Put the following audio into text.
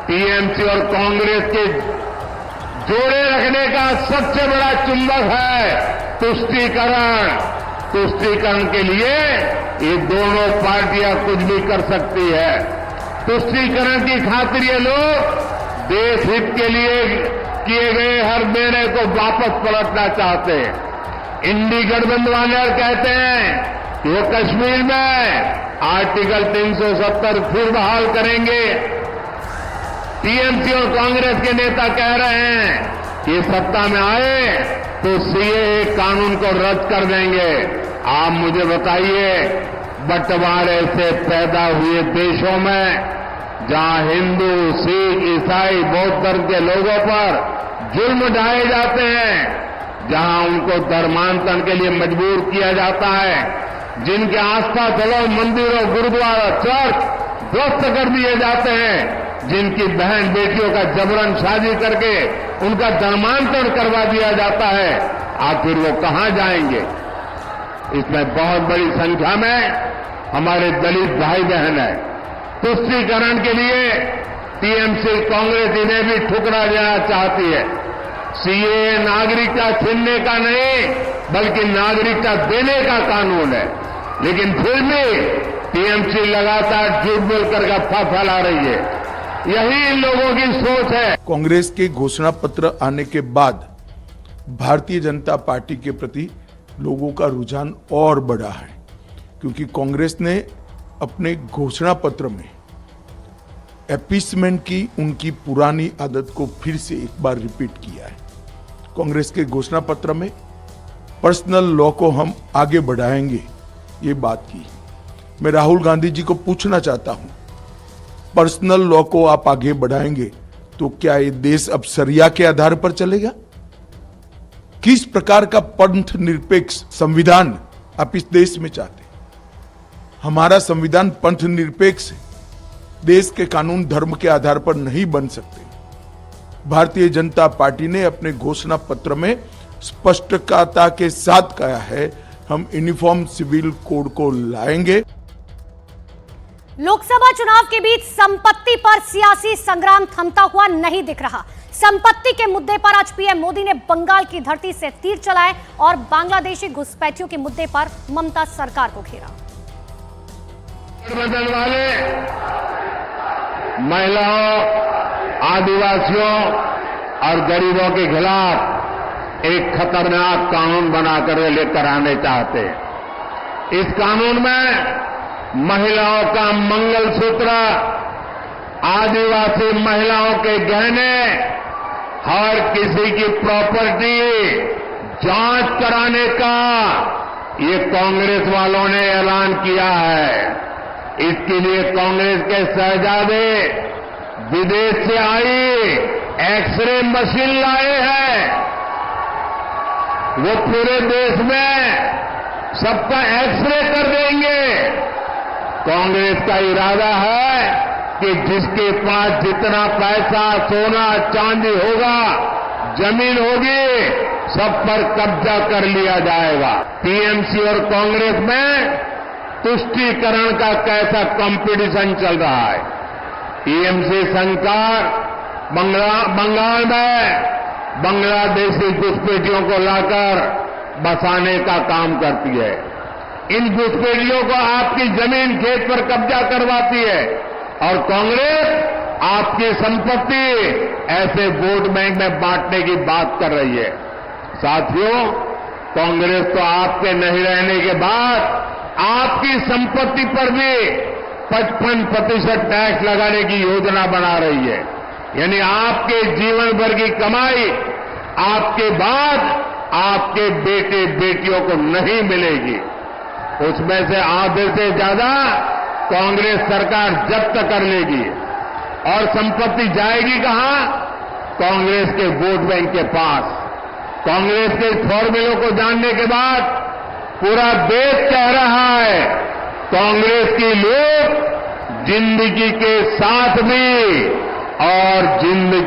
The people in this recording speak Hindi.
टीएमसी और कांग्रेस के जोड़े रखने का सबसे बड़ा चुंबक है तुष्टीकरण। तुष्टीकरण के लिए ये दोनों पार्टियां कुछ भी कर सकती है। तुष्टीकरण की खातिर ये लोग देश हित के लिए किए गए हर निर्णय को वापस पलटना चाहते हैं। इंडी गठबंधन वाले कहते हैं कि वो कश्मीर में आर्टिकल 370 फिर बहाल करेंगे। टीएमसी और कांग्रेस के नेता कह रहे हैं कि सत्ता में आए तो सीएए कानून को रद्द कर देंगे। आप मुझे बताइए, बंटवारे से पैदा हुए देशों में जहां हिंदू, सिख, ईसाई, बौद्ध धर्म के लोगों पर जुल्म ढाए जाते हैं, जहां उनको धर्मांतरण के लिए मजबूर किया जाता है, जिनके आस्था स्थलों, मंदिरों, गुरुद्वारा, चर्च ध्वस्त कर दिए जाते हैं, जिनकी बहन बेटियों का जबरन शादी करके उनका धर्मांतरण करवा दिया जाता है, आखिर वो कहां जाएंगे? इसमें बहुत बड़ी संख्या में हमारे दलित भाई बहन है। तुष्टीकरण के लिए टीएमसी कांग्रेस इन्हें भी ठुकरा देना चाहती है। सीएए नागरिकता छीनने का नहीं बल्कि नागरिकता देने का कानून है, लेकिन फिर भी टीएमसी लगातार झूठ बोलकर अफवाह फैला रही है। यही इन लोगों की सोच है। कांग्रेस के घोषणा पत्र आने के बाद भारतीय जनता पार्टी के प्रति लोगों का रुझान और बढ़ा है, क्योंकि कांग्रेस ने अपने घोषणा पत्र में अपीसमेंट की उनकी पुरानी आदत को फिर से एक बार रिपीट किया है। कांग्रेस के घोषणा पत्र में पर्सनल लॉ को हम आगे बढ़ाएंगे ये बात की। मैं राहुल गांधी जी को पूछना चाहता हूं, पर्सनल लॉ को आप आगे बढ़ाएंगे तो क्या ये देश अब शरिया के आधार पर चलेगा? किस प्रकार का पंथ निरपेक्ष संविधान आप इस देश में चाहते हैं? हमारा संविधान पंथ निरपेक्ष है। देश के कानून धर्म के आधार पर नहीं बन सकते। भारतीय जनता पार्टी ने अपने घोषणा पत्र में स्पष्टता के साथ कहा है, हम यूनिफॉर्म सिविल कोड को लाएंगे। लोकसभा चुनाव के बीच संपत्ति पर सियासी संग्राम थमता हुआ नहीं दिख रहा। संपत्ति के मुद्दे पर आज पीएम मोदी ने बंगाल की धरती से तीर चलाए और बांग्लादेशी घुसपैठियों के मुद्दे पर ममता सरकार को घेरा। गठबंधन वाले महिलाओं, आदिवासियों और गरीबों के खिलाफ एक खतरनाक कानून बनाकर लेकर आने चाहते हैं। इस कानून में महिलाओं का मंगलसूत्र, आदिवासी महिलाओं के गहने, हर किसी की प्रॉपर्टी जांच कराने का ये कांग्रेस वालों ने ऐलान किया है। इसके लिए कांग्रेस के शहजादे विदेश से आई एक्सरे मशीन लाए हैं। वो पूरे देश में सबका एक्सरे कर देंगे। कांग्रेस का इरादा है कि जिसके पास जितना पैसा, सोना, चांदी होगा, जमीन होगी, सब पर कब्जा कर लिया जाएगा। टीएमसी और कांग्रेस में तुष्टीकरण का कैसा कंपटीशन चल रहा है। टीएमसी सरकार बंगाल में बांग्लादेशी घुसपैठियों को लाकर बसाने का काम करती है। इन घुसपैठियों को आपकी जमीन, खेत पर कब्जा करवाती है और कांग्रेस आपकी संपत्ति ऐसे वोट बैंक में बांटने की बात कर रही है। साथियों, कांग्रेस तो आपके नहीं रहने के बाद आपकी संपत्ति पर भी 55% टैक्स लगाने की योजना बना रही है। यानी आपके जीवन भर की कमाई आपके बाद आपके बेटे बेटियों को नहीं मिलेगी। उसमें से आधे से ज्यादा कांग्रेस सरकार जब्त कर लेगी और संपत्ति जाएगी कहां? कांग्रेस के वोट बैंक के पास। कांग्रेस के फॉर्मूलों को जानने के बाद पूरा देश कह रहा है, कांग्रेस के लोग जिंदगी के साथ भी और जिंदगी